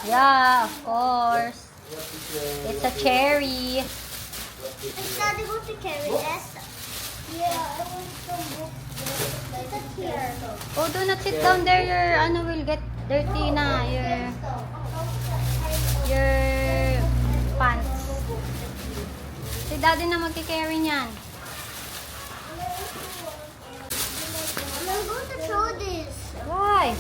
Yeah, of course. It's a cherry. It's not able to carry this. Yeah, I want some book. It's here. Oh, do not sit down there. Your ano will get dirty na. Your pants. Si daddy na magkikarry niyan. I'm going to throw this. Why?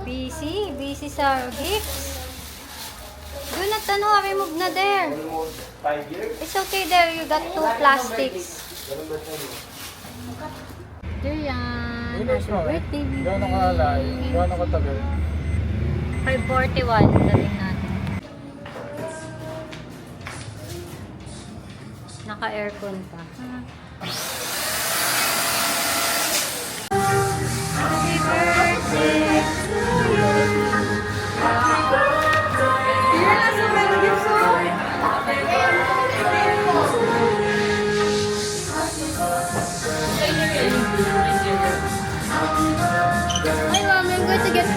Busy sa gifts. Do not remove na there. Almost 5 years. It's okay there. You got 2 plastics. There yan. Happy birthday. Gano'ng kalay? Gano'ng katagal? 5:41. Dating natin. Naka-aircon pa. Happy birthday to you. Hi, Mom. I'm going to get 2.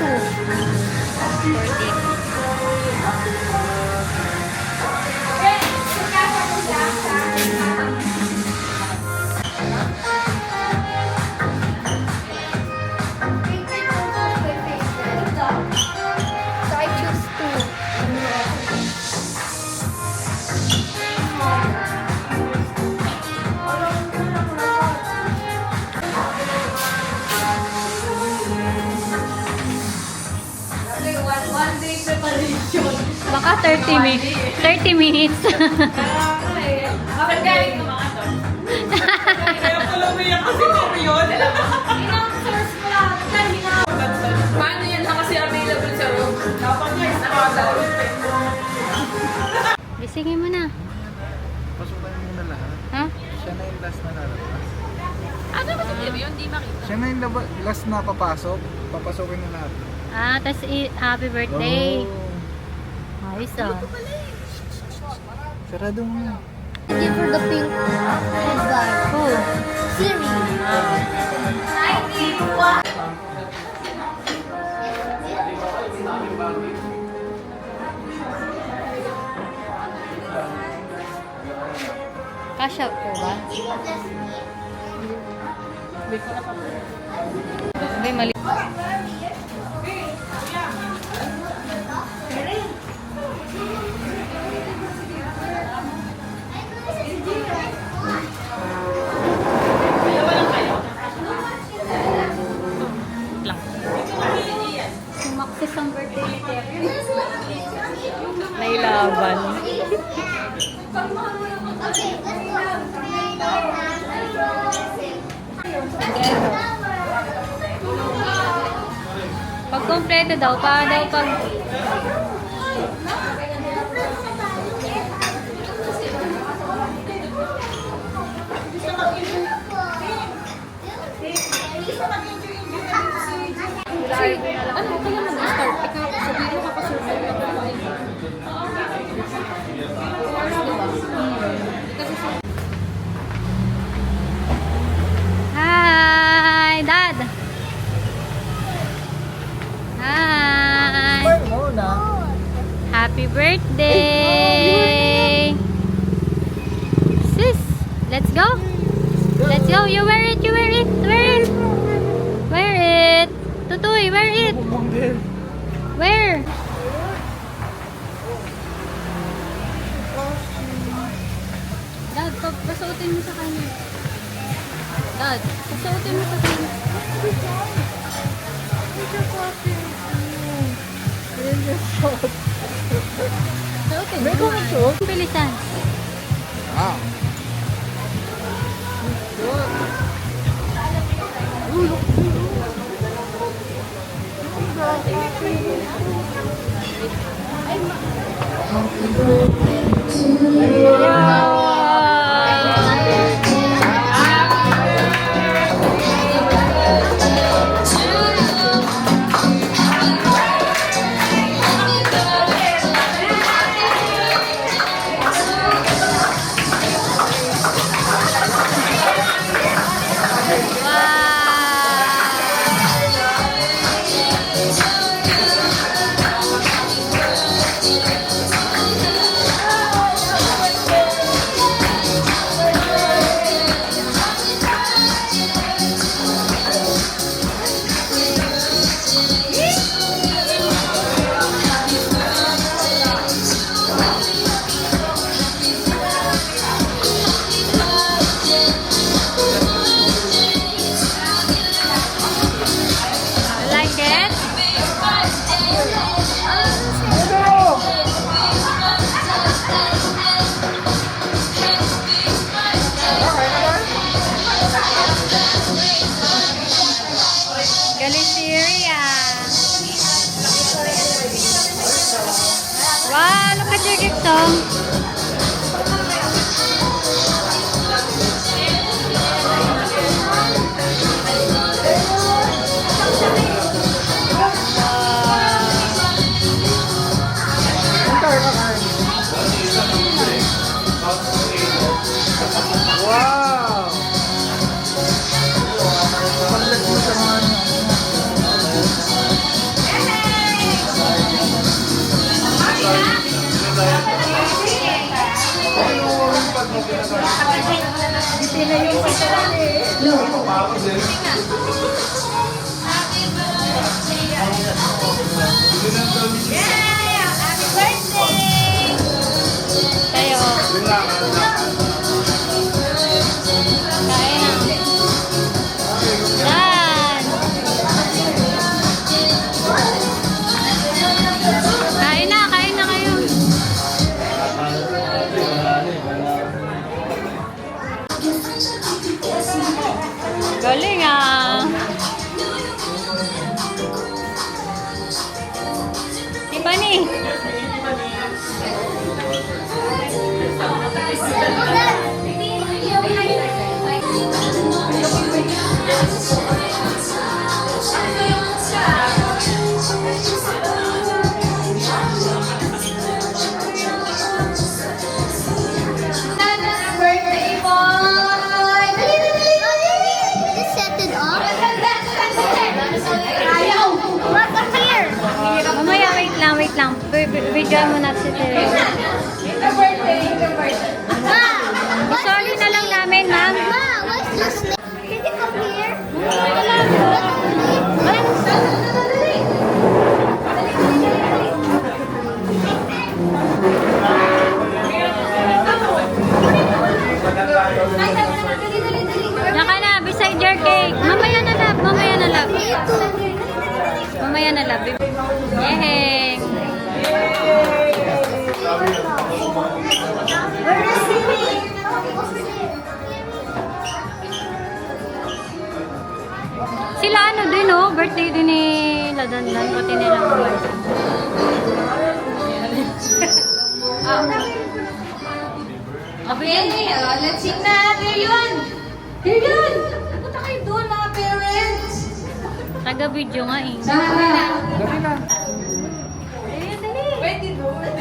So I choose 2. One day preparation. Baka 30 minutes. Bakit galing ka mga to? Kaya pala umiyak kasi kami yun. Inang source ko lang. Paano yan lang kasi available sa room? Dapat guys, nakaka-download eh. Gisingin mo na. Pasukan mo na lahat. Ha? Siya na yung last na lalabas. Ano ba sabihin yun? Di makita. Siya na yung last na papasok. Papasukin na natin. Ah, tas happy birthday. Oh. Ayos ah. Sarado mo na. Give her the pink headband. Who? Siri. Kasha po ba? May mali. Sumaksis ang birthday ni Kevin. Nailaban. Okay, Pag kompleto daw, pa daw pag... Ano kaya mag-start? Ikaw, sabihin mo kapasurvey ka pa. Hi, Dad! Hi! Happy birthday! Sis, let's go! Let's go! You wear it! You wear it! Wear it! Wear it! Tutoy, wear it! Where? Dad, pasuotin mo sa kanya. Dad, pasuotin mo sa kanya. Suotin mo. Bilisan. Ah. Galicia. Wow, look at your gift, oh. Wow! Pag-lag mo sa mga Tayo. Kain na. Yan. Kain na kayo. Galing ah. Tiffany. Birthday boy! Just set it off. Ayaw! Look up here! Mamaya, wait lang. Video mo na si Terry. Ma! Sorry na lang namin, ma'am. Ma, what's this name? Can you come here? Diyan ka na, beside your cake. Mamaya na, love. Mamaya na, love. Yeheng. Sila ano din, oh. Birthday din ni Ladandan. Pati nila mga. Okay, let's sing na. There yun. Punta kayo doon, mga parents. Taga-video nga eh. Dali na. Pwede doon.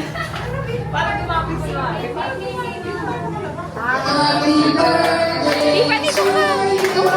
Parang lumapit sila. Ipan, ito ka.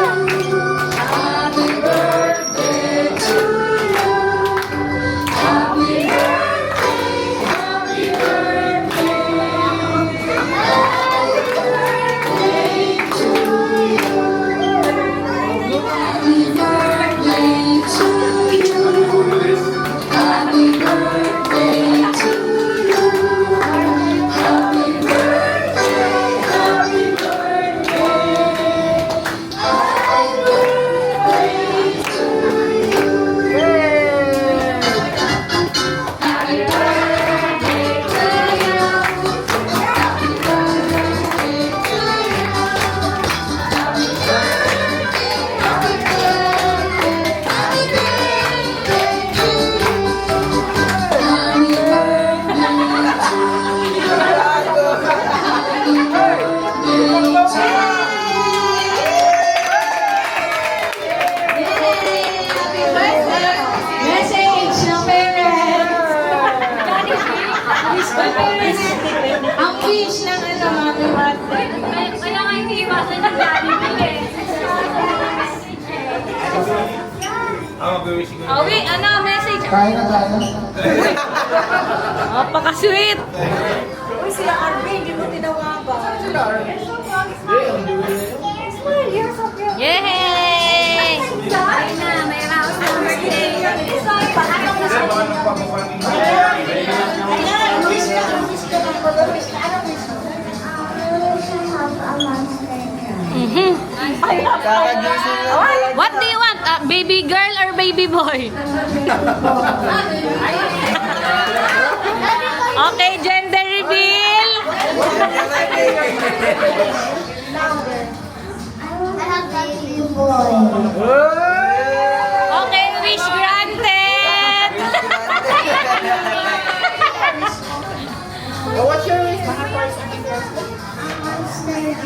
Ang wish ng ano, Mami Martin. Kaya nga hindi iwasan yung daddy mo eh. Awi, ano, message? Kain na tayo. Napaka-sweet. Uy, sila Arvin, hindi mo tinawagan. Yehey! Ay na, may round ng birthday. Mhm. Kakagising na. What do you want? Baby girl or baby boy? Okay, gender reveal. I have baby boy. Okay,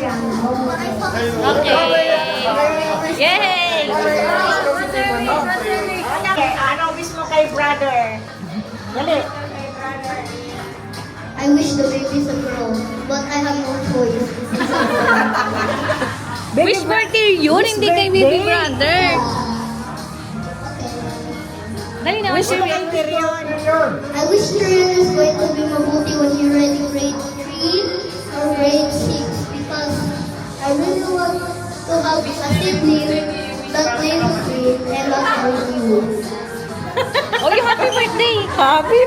Okay. Yay! Ano wish mo kay brother? Dali. I wish the baby's a girl, but I have no choice. Wish birthday yun, hindi kay baby brother. Dali na. Wish mo kay Tyrion. I wish Tyrion is going to be mabuti when he ready grade 3 or grade 6 because I really want to have a sibling that plays green and not only you. Oh, yung happy birthday. Happy.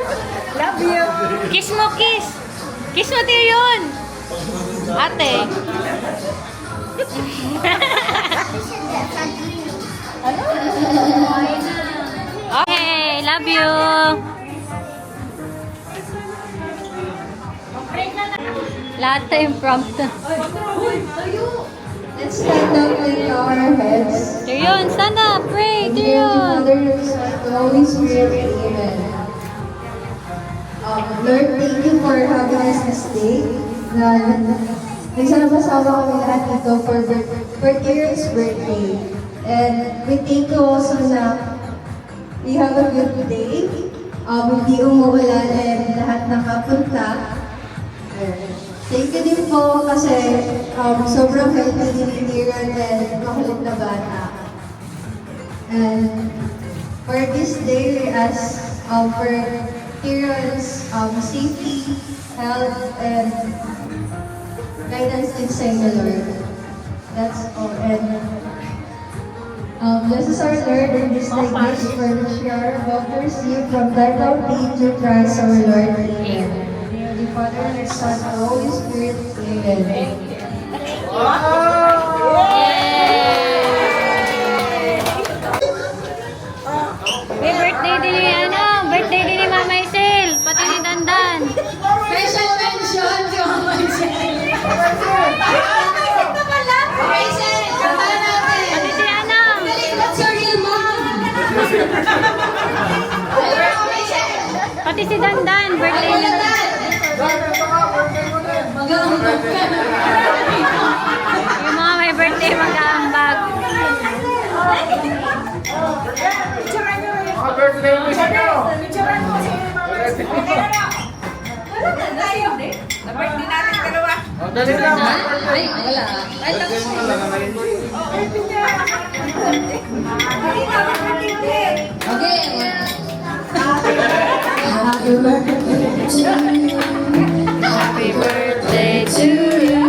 Love you. Kiss mo, kiss. Kiss mo, Tyrion. Ate. Okay, love you. Lahat tayo impromptu. Let's stand up and bow our heads. Tyrion, stand up. Pray, And Tyrion. Father, and Son, and Holy Spirit, Amen. Lord, thank you for having us this day. Nagsama-sama kami lahat dito for Tyrion's birthday. And we thank you also na we have a good day. Hindi umuulan and lahat nakapunta. Thank you din po kasi sobrang healthy din ni Tyrion and makulit na bata. And for this day, we ask for Tyrion's safety, health, and guidance din sa inyo, Lord. That's all. And this is our Lord, and this like this for the share of receive from thy fountain to Christ our Lord. Amen. The Father, and the Son, and the Holy Spirit. Amen. May birthday din ni birthday din ni Mama Isel, pati ni Dandan. Special mention si Mama Isel. Pati si Ana. What's your real mom? Pati si Dandan, birthday niya. Yung mga may birthday mag-aambag. Mga birthday wish nyo. Birthday natin dalawa. O, dali lang. Ay, wala. Birthday mo na lang. Okay. Happy birthday to you. Happy birthday to you.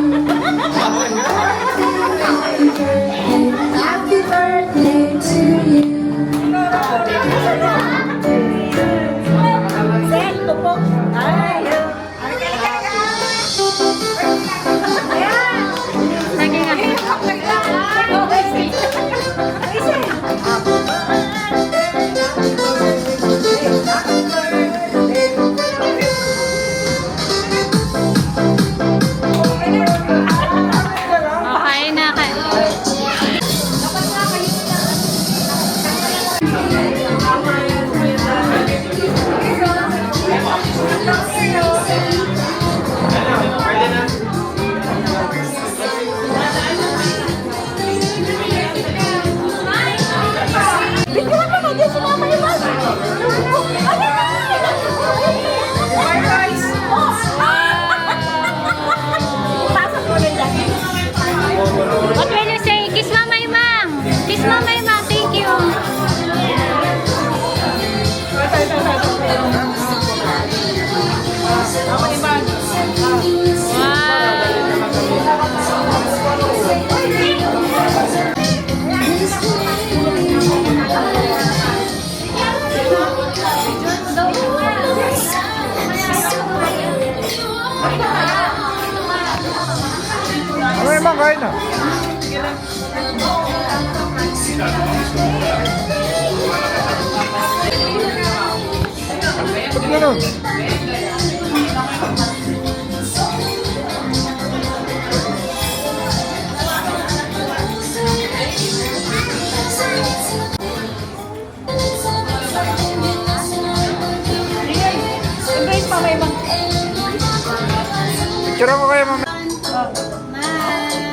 Happy birthday to you. Sel, tupo. Ay. Sige nga. Okay na kayo. What will you say? Kiss Mama Imang. Kiss Mama Imang. Thank you. Ano yung mga kain na? Ba't ganun? Picture ko kayo mamaya. Bye.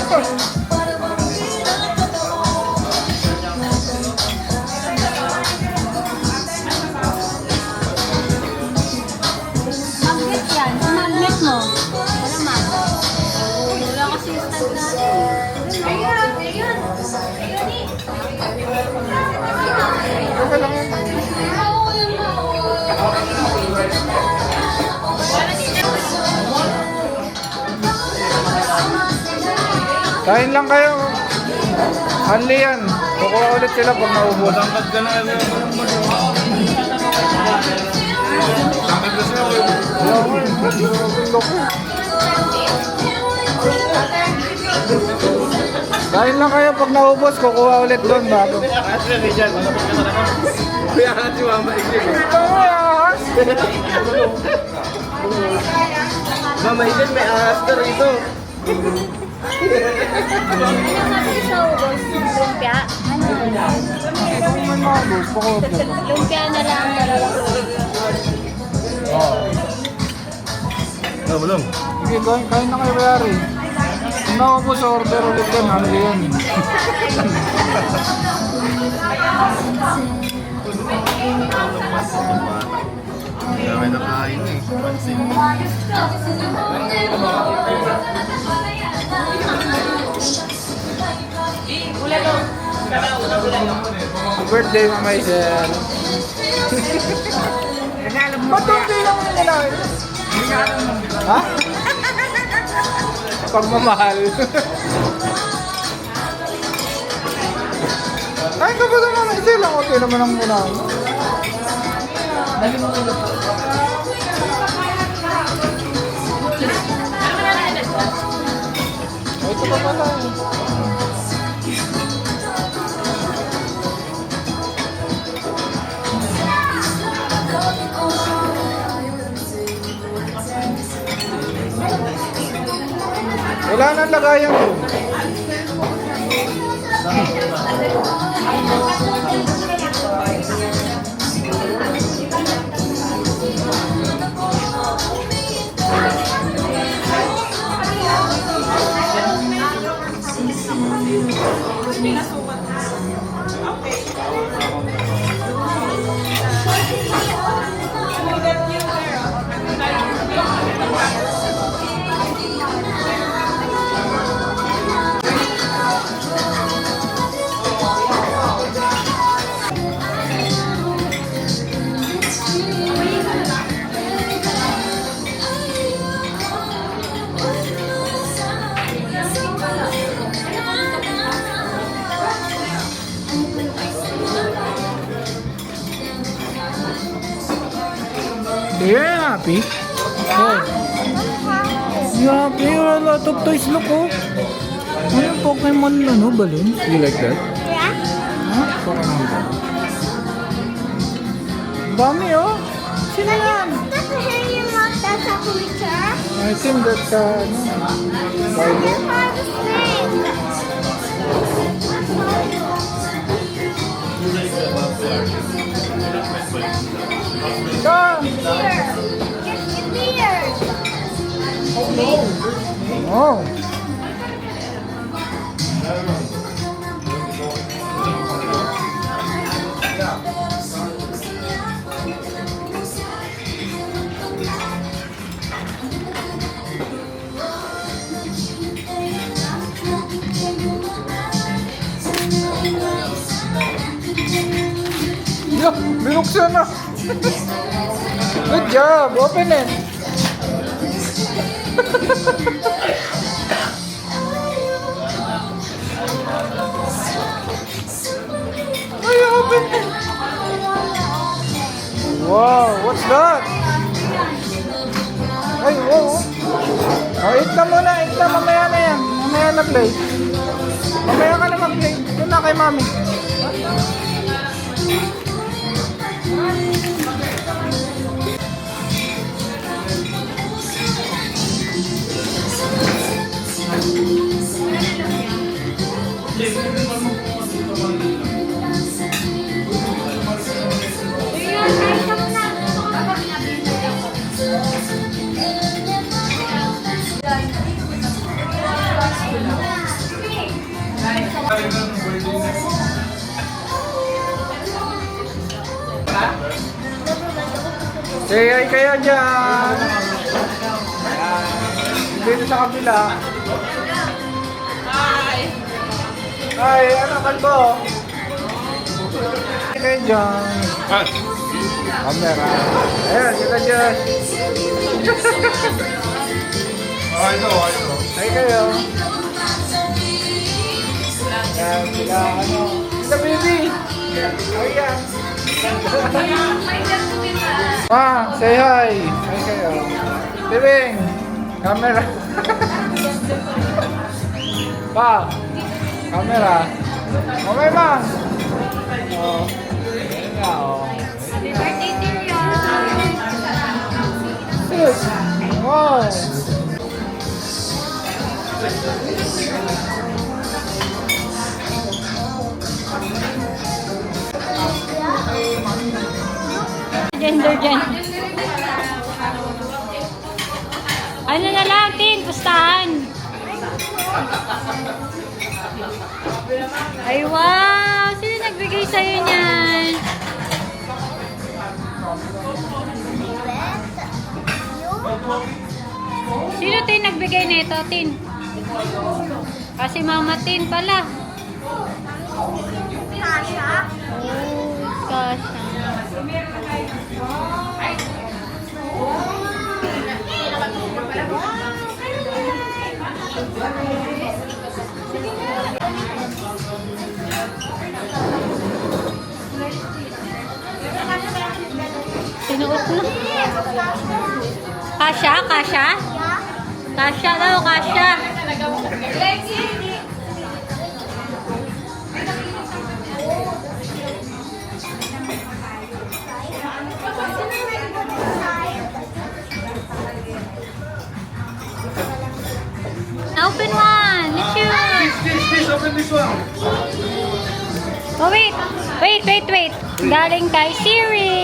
Magnet yan. Magnet mo. Wala magnet. Wala kasi yung stand natin. Ayun. Ayun. Ayun eh. Okay lang yan. Kain lang kayo. Only yan. Kukuha ulit sila pag naubos. Tangkad ka na. Tangkad ka siya. Kain lang kayo pag naubos. Kukuha ulit doon bago. Kuya ka si Mama Igli. Mama Igli, may ahas na rito. Ano natin sa ubos? Lumpia? Ano? Kung may maubos, pakuha ko. Lumpia na lang ang dalawa. Bulong. Sige, kain na kayo bayari. Kung naubos, order ulit yan. Ano yan? Kaya nakain eh. Pansin. Birthday mo, Maisel. Ba't hindi lang yung nilawin? Ha? Pagmamahal. Ay, ka ba naman, Maisel? Ako, okay naman ang muna. Dali mo ulo. Oh, ito pa pala. Wala nang lagayan ko. You're happy? Oh. You happy? You're a lot of toys. Look, oh. Ano yung Pokemon, ano, balloon? You like that? Yeah? Huh? Pokemon balloon. Dami, oh. Sino yan? That's a hairy moth. That's a creature. I think that's, ano, Bible. That's how the snake. Come! Here. Get here. Oh. Yuck, binuksan na. Good job. Open it. Ay, open it. Wow, what's that? Ay, wow. Oh, eat na muna. Eat na. Mamaya na yan. Mamaya na play. Mamaya ka na mag-play. Doon na kay mami. Say hi kayo dyan. Dito sa kabila. Hi, ano kalbo? Hi kayo dyan. Camera. Ayan, sila dyan. Hi kayo. Ayan, sila ano. Sila baby. Ayan. Ma, say hi. Hi kayo. Tibing. Camera. Pa. Camera. Okay, ma. Oh. Ayan nga, oh. Happy birthday, Tyrion! Sis. Wow. Gender. Ano na lang, Tin? Pustahan. Ay, wow! Sino nagbigay sa'yo niyan? Sino, Tin, nagbigay nito, Tin? Kasi Mama Tin pala. Kasha? Oh, Kasha. Sinuot na. Kasha? Kasha daw, Kasha. Open one. Let's choose. Please, open this one. Oh, wait. Galing kay Siri.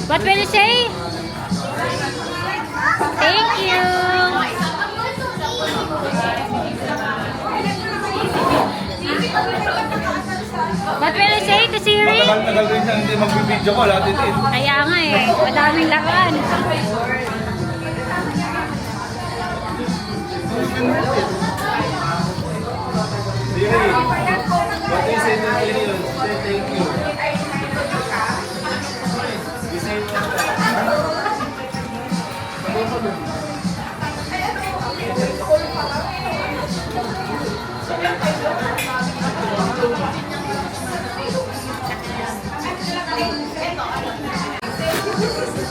What will you say? Thank you. What will you say to Siri? Tagal rin siya hindi magbibideo ko. Lahat ito. Kaya nga eh. Madaming laruan. What is it? Say thank you.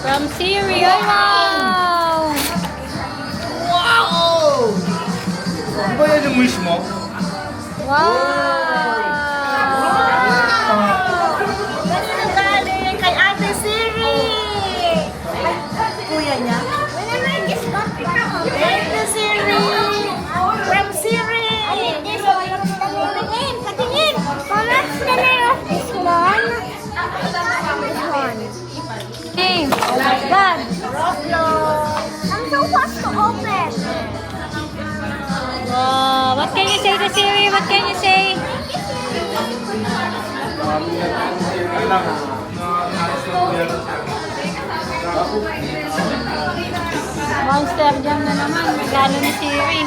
From Siri. Oh, wow! Ano ba yan yung wish mo? Wow! Basta galing kay Ate Siri. Kuya niya. Ate Siri. From Siri. Patingin! What's the name of this one? Name. Oh my God. I'm so fast to open. Wow. What can you say to Siri? What can you say? Monster Jam na naman. Regalo ni Siri.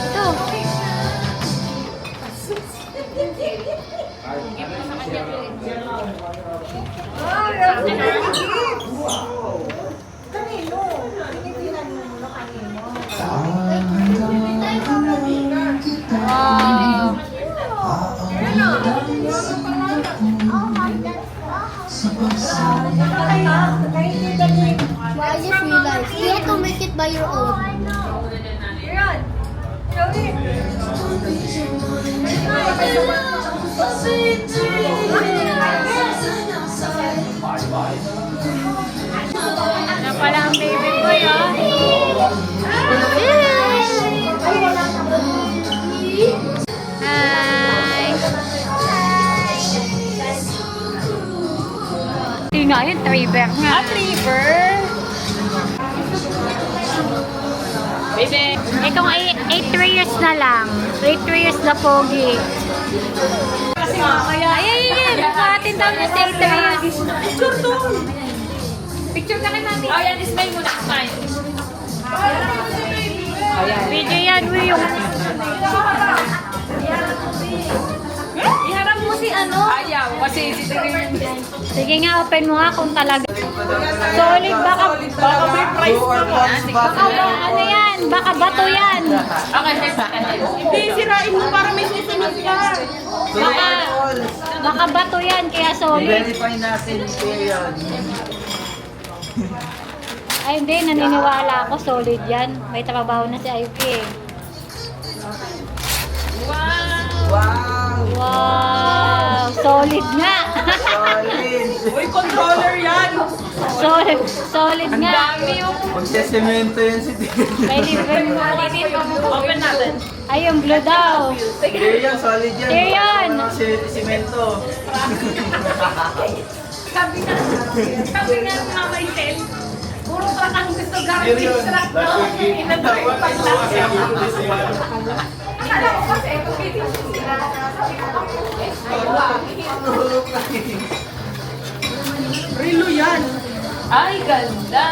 Ito. your own. Ano pala ang baby boy, oh? Hi! Hindi nga yun, Trevor nga. Trevor! Baby! Itong 8 years na lang. 8 years na pogi. Kasi nga, kaya... Ay, bukatin daw niya sa 8 years. Picture doon! Picture ka kay mami. Oh, yan. Smile muna. Smile. Video yan, uy, yung... Iharap mo si ano? Ayaw. Kasi si Trevor. Sige nga, open mo nga kung talaga. Solid, baka Baka may price na mo. baka ano yan, baka bato yan. Okay, hindi, sirain mo para may susunod ka. Baka bato yan, kaya solid. I-verify natin period. Ay hindi, naniniwala ako, solid yan. May trabaho na si IP eh. Wow! Wow, solid nga. Solid! Uy, controller yan. solid Ang nga. dami yung... Magsesemento yun si May liver mo. Open natin. Ay, yung blue daw. Period, solid yan. Period. Semento. Sabi nga ng Mama Itel, puro truck ang gusto garbage truck, no? Inadrive pa lang. Akala ko kasi, kung hindi mo sila, Rilo yan. Ay, ganda.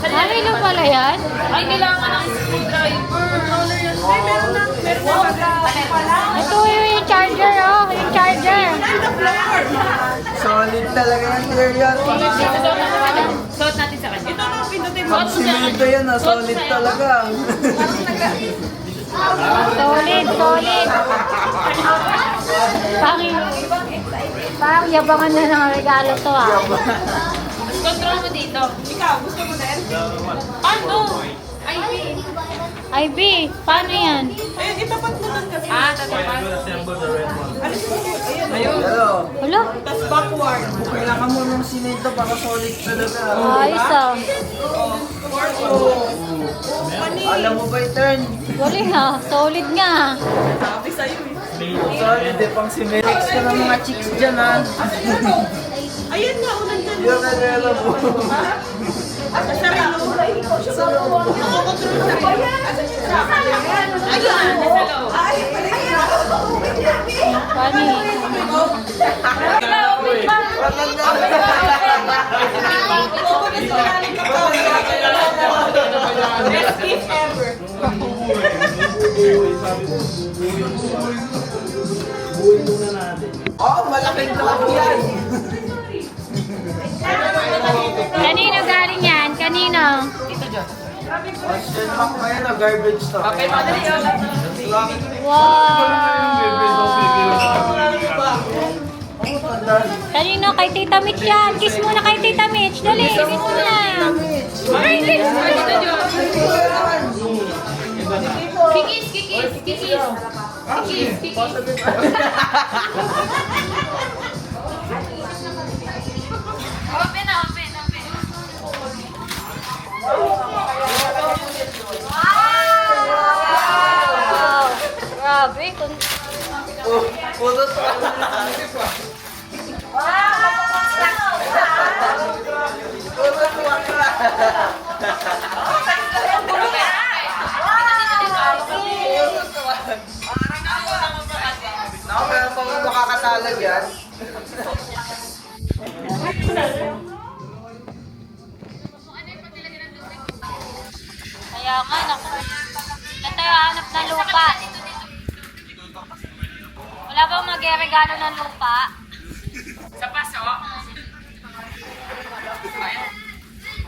Ano yung pala yan? Ay, kailangan ng screwdriver. Ay, meron na. Meron na. Ito yung charger, oh. Yung charger. Solid talaga yan, period. Suot natin sa kanya. Ito na, pindutin mo. Pag semento yan, solid talaga. Solid. Parang yabangan na ng regalo to, ah. Control mo dito. Ikaw, gusto mo din? Ano? IB, paano yan? Ayun, itapat mo lang kasi. Ah, tatapat. Hello. Wala? Tapos backward. Kailangan mo ng semento para solid talaga. Ayos, ah. Alam mo ba yung turn? Galing, ah. Solid nga. Sabi sa'yo eh. Solid eh, pang semento. Next ka ng mga chicks dyan ha. Ayun nga, unang dyan. Yung nalala mo. Sa relo. Nakakontrol sa relo. Ayun, nasa loob. Funny. Best gift ever. Oh, malaking truck yan. Kanino galing yan? Kanino? Question mark pa yan, garbage to. Okay, madali yun. Wow! Kanino? Kay Tita Mitch yan. Kiss muna kay Tita Mitch. Dali, kiss muna. Ay, kiss. Ay, dito yun. Kikis. Open. Wow! Grabe. Puro to. Ako, pero pag makakatalag yan. Kaya nga, naku. Saan tayo hanap ng lupa? Wala bang mag-regalo ng lupa? Sa paso.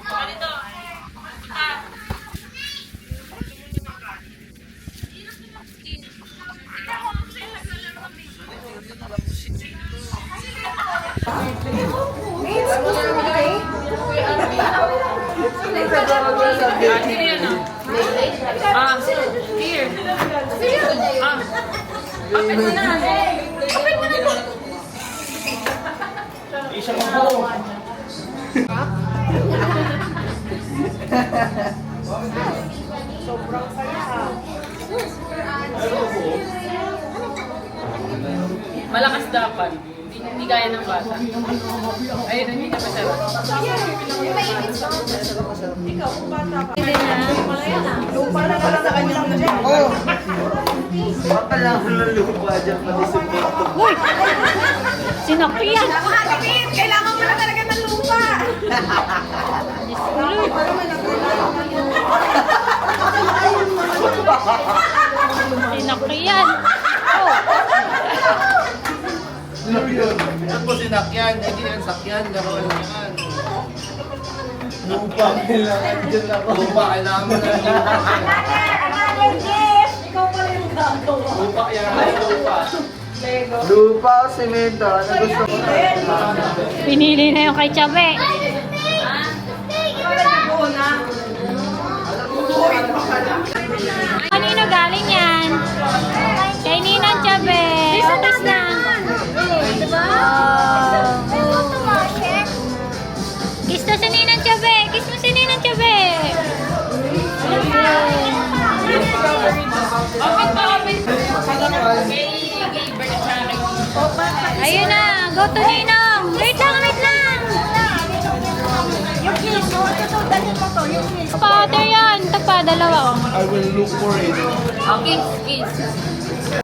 Ganito. Sino yan ah? Here. Open mo na. Open mo na po. Malakas dapat. Hindi gaya ng bata. Ayun, hindi na masarap. Uy! Sinakyan! Kailangan mo na talaga ng lupa. Sinakyan! Oh! Ano po sinakyan? Hindi yan sakyan. Gawin yan. Lupa kailangan dyan ako. Lupa kailangan mo na lupa. Another gift. Ikaw pala yung gagawa. Lupa yan. Lupa. Lupa o simento. Ano gusto mo na? Pinili na yung kay Chabe. Kanino galing yan? Kay Ninang Chabe. Utos na. Kiss na si Ninang Chabe. Kiss mo si Ninang Chabe. Open pa, open. Kay Bert sa akin. Ayun na. Go to Ninong. Wait lang, wait lang. Yung kiss mo. Ito, dalhin mo to. Yung kiss. Spotter yan. Ito pa, dalawa. I will look for it. Oh, kiss, kiss.